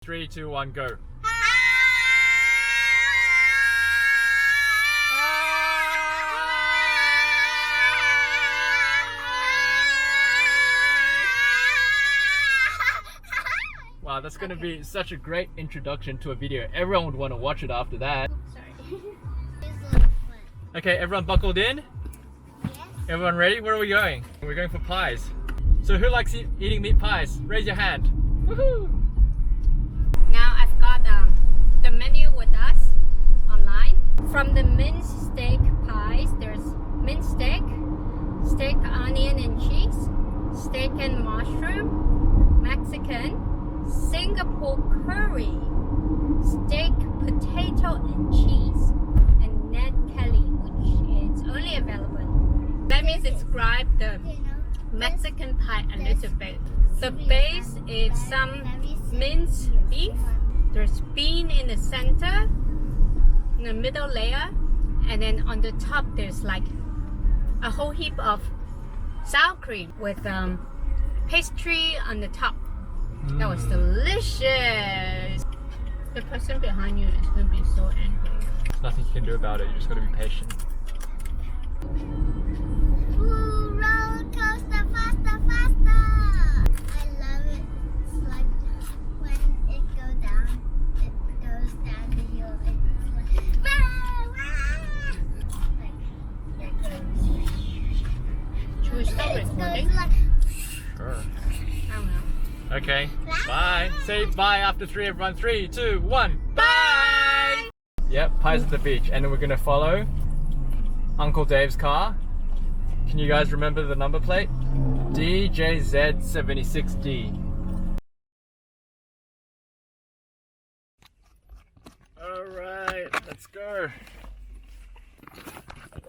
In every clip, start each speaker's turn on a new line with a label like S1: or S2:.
S1: 3, 2, 1, go. Wow, that's gonna be such a great introduction to a video. Everyone would want to watch it after that.
S2: Sorry.
S1: Okay, everyone buckled in?
S2: Yes.
S1: Everyone ready? Where are we going? We're going for pies. So who likes eating meat pies? Raise your hand. Woohoo!
S3: Now I've got the menu with us online. From the minced steak pies, there's minced steak, steak onion and cheese, steak and mushroom, Mexican, Singapore curry, steak, potato and cheese, and Ned Kelly, which is only available. Let me describe the Mexican pie a little bit. The base is some minced beef. There's bean in the center, in the middle layer, and then on the top there's like a whole heap of sour cream with pastry on the top. That was delicious. The person behind you is going to be so angry.
S1: There's nothing you can do about it. You just got to be patient.
S2: Ooh, roller coaster, faster, faster! I love it. It's like when it goes down the hill. It's like, wah, wah! Like, it goes.
S3: Should we stop
S2: It
S3: recording?
S2: goes like,
S1: Sure.
S3: I don't know.
S1: Okay, bye. Say bye after 3, everyone. 3, 2, 1, bye! Yep, pies at the beach. And then we're gonna follow Uncle Dave's car. Can you guys remember the number plate? DJZ76D. Alright, let's go.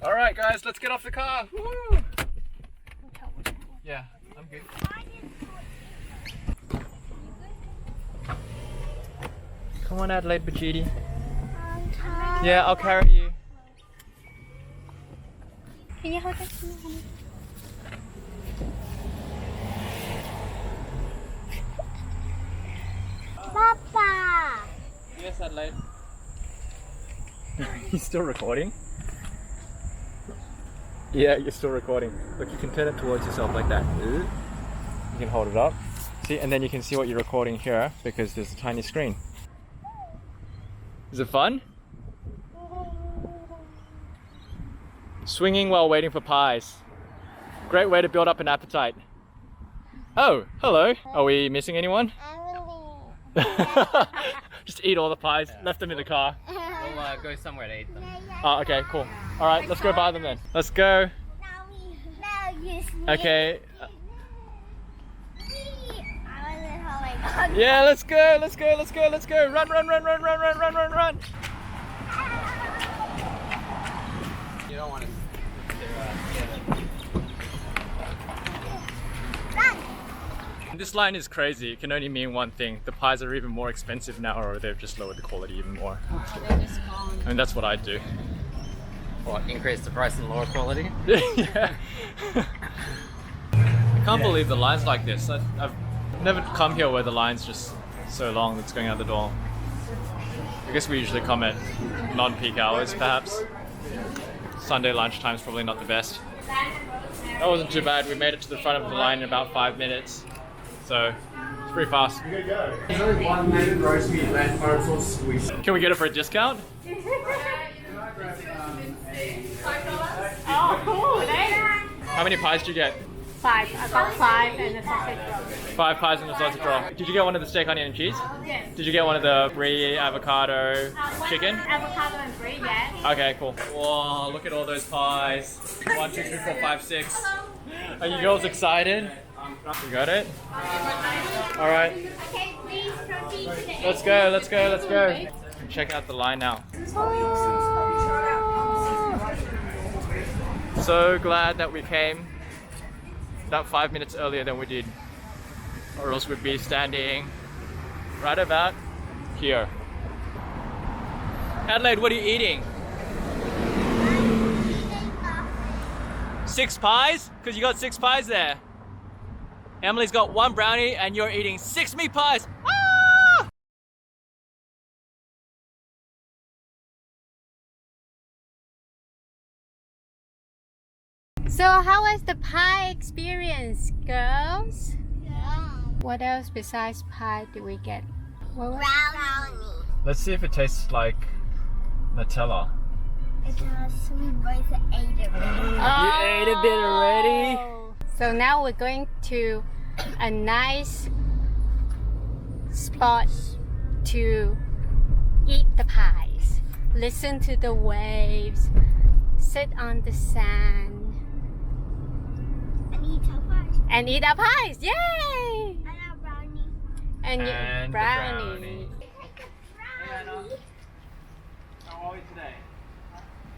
S1: Alright guys, let's get off the car. Woo! Yeah, I'm good. Come on, Adelaide Bajidi. Yeah, I'll carry you.
S2: Can you hold that to me, honey? Papa!
S1: Yes, Adelaide. You still recording? Yeah, you're still recording. Look, you can turn it towards yourself like that. You can hold it up. See, and then you can see what you're recording here because there's a tiny screen. Is it fun? Swinging while waiting for pies. Great way to build up an appetite. Oh, hello. Are we missing anyone? Just eat all the pies. Left them in the car.
S4: We'll go somewhere to eat them.
S1: Oh, okay, cool. All right, let's go buy them then. Let's go. Okay. Yeah, let's go, let's go, let's go, let's go. Run, run, run, run, run, run, run, run, run.
S4: You don't want to
S1: This line is crazy. It can only mean one thing. The pies are even more expensive now, or they've just lowered the quality even more. I mean, that's what I'd do.
S4: What, increase the price and lower quality?
S1: Yeah. I can't believe the line's like this. I've never come here where the line's just so long that's going out the door. I guess we usually come at non-peak hours, perhaps. Sunday lunchtime's probably not the best. That wasn't too bad. We made it to the front of the line in about 5 minutes. So, it's pretty fast.
S5: There's only one native roast meat left, but it's all squeezed.
S1: Can we get it for a discount?
S3: Oh, cool.
S1: How many pies did you get?
S3: 5. I got 5 and a sausage roll.
S1: 5 pies and a sausage roll. Did you get one of the steak, onion, and cheese?
S3: Yes.
S1: Did you get one of the brie, avocado, chicken?
S3: Avocado and brie, yes.
S1: Okay, cool. Whoa, look at all those pies. 1, 2, 3, 4, 5, 6. Are you girls excited? You got it? Alright.
S2: Okay, please proceed to the
S1: Let's go, let's go, let's go. Check out the line now. So glad that we came about 5 minutes earlier than we did, or else we'd be standing right about here. Adelaide, what are you eating? 6 pies? Because you got 6 pies there. Emily's got 1 brownie and you're eating 6 meat pies.
S3: So how was the pie experience, girls? What else besides pie did we get? What was
S2: Brownie.
S1: Let's see if it tastes like Nutella.
S2: It's a sweet boy that ate it.
S1: You ate a bit already?
S3: So now we're going to a nice spot to eat the pies, listen to the waves, sit on the sand,
S2: And eat our pies.
S3: and eat our pies. Yay!
S2: And our brownie.
S3: And,
S1: And the
S3: brownie.
S2: Brownie.
S1: How are we today?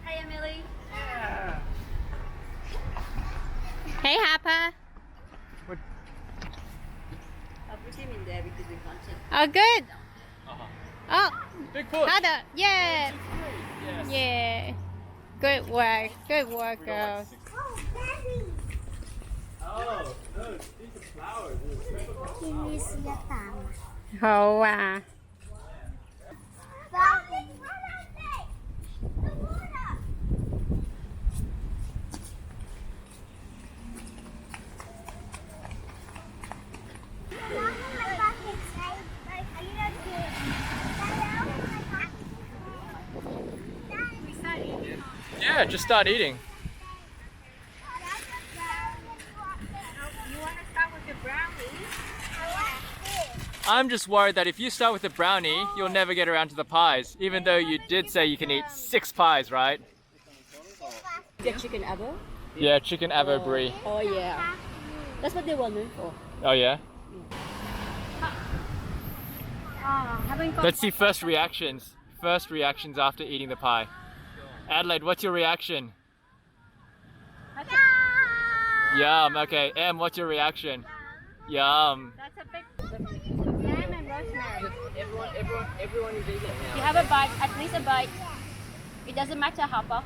S2: Hi, Emily.
S1: Yeah.
S3: Hey, Harper. Oh, good. Oh,
S1: Big push.
S3: harder. Yeah.
S1: Yes.
S3: Yeah. Good work. Good work, girls.
S2: Oh, Daddy.
S1: Oh, no, these are flowers.
S2: Can you see the farm?
S3: 好啊。
S1: Yeah, just start eating.
S2: You want to start with the brownie?
S1: I'm just worried that if you start with the brownie, you'll never get around to the pies, even though you did say you can eat 6 pies, right?
S6: The chicken apple?
S1: Yeah, chicken avo brie.
S6: Oh yeah. That's what they were known for.
S1: Oh yeah?
S3: haven't got
S1: Let's see first reactions. First reactions after eating the pie. Adelaide, what's your reaction? Yum, okay. Em, what's your reaction? Yum.
S3: That's a big jam and rosemary.
S6: Everyone is eating
S3: You
S6: now.
S3: have a bite, at least a bite. It doesn't matter, Harper.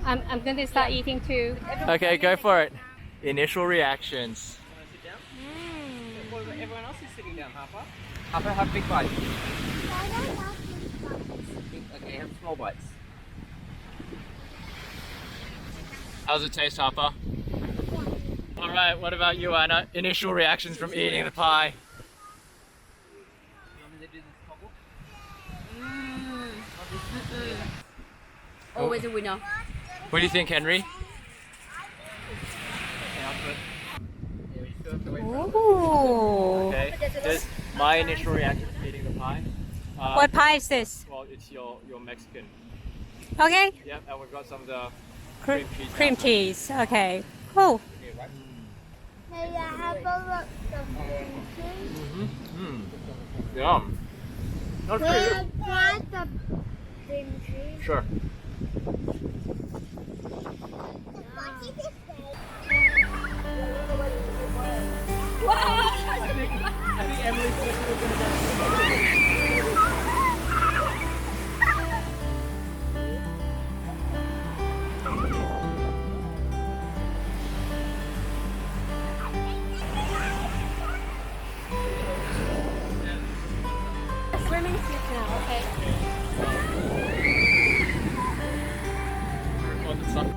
S3: I'm going to start eating too.
S1: Okay, go for it. Initial reactions.
S4: Everyone else is sitting down, Harper. Harper, have big bites. Okay, have small bites.
S1: How's it taste, Harper? Alright, what about you, Anna? Initial reactions from eating the pie.
S4: You want me to do this toggle?
S6: Always a winner.
S1: What do you think, Henry?
S4: Okay, I'll put. Yeah, we still have to wait for
S3: Ooh.
S1: Okay. There's my initial reaction from eating the pie.
S3: What pie is this?
S1: Well, it's your Mexican.
S3: Okay.
S1: Yep, and we've got some of the
S3: Cream,
S1: cream cheese.
S3: cream cheese. Okay. Cool.
S2: May I have a look?
S1: Yum. Not
S2: May
S1: pretty
S2: I
S1: good.
S2: try the cream cheese?
S1: Sure. I think Emily's
S3: Swimming suit now. Okay.
S1: on the sun.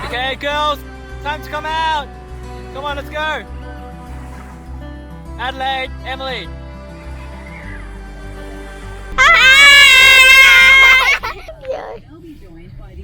S1: Okay, girls, time to come out. Come on, let's go. Adelaide, Emily,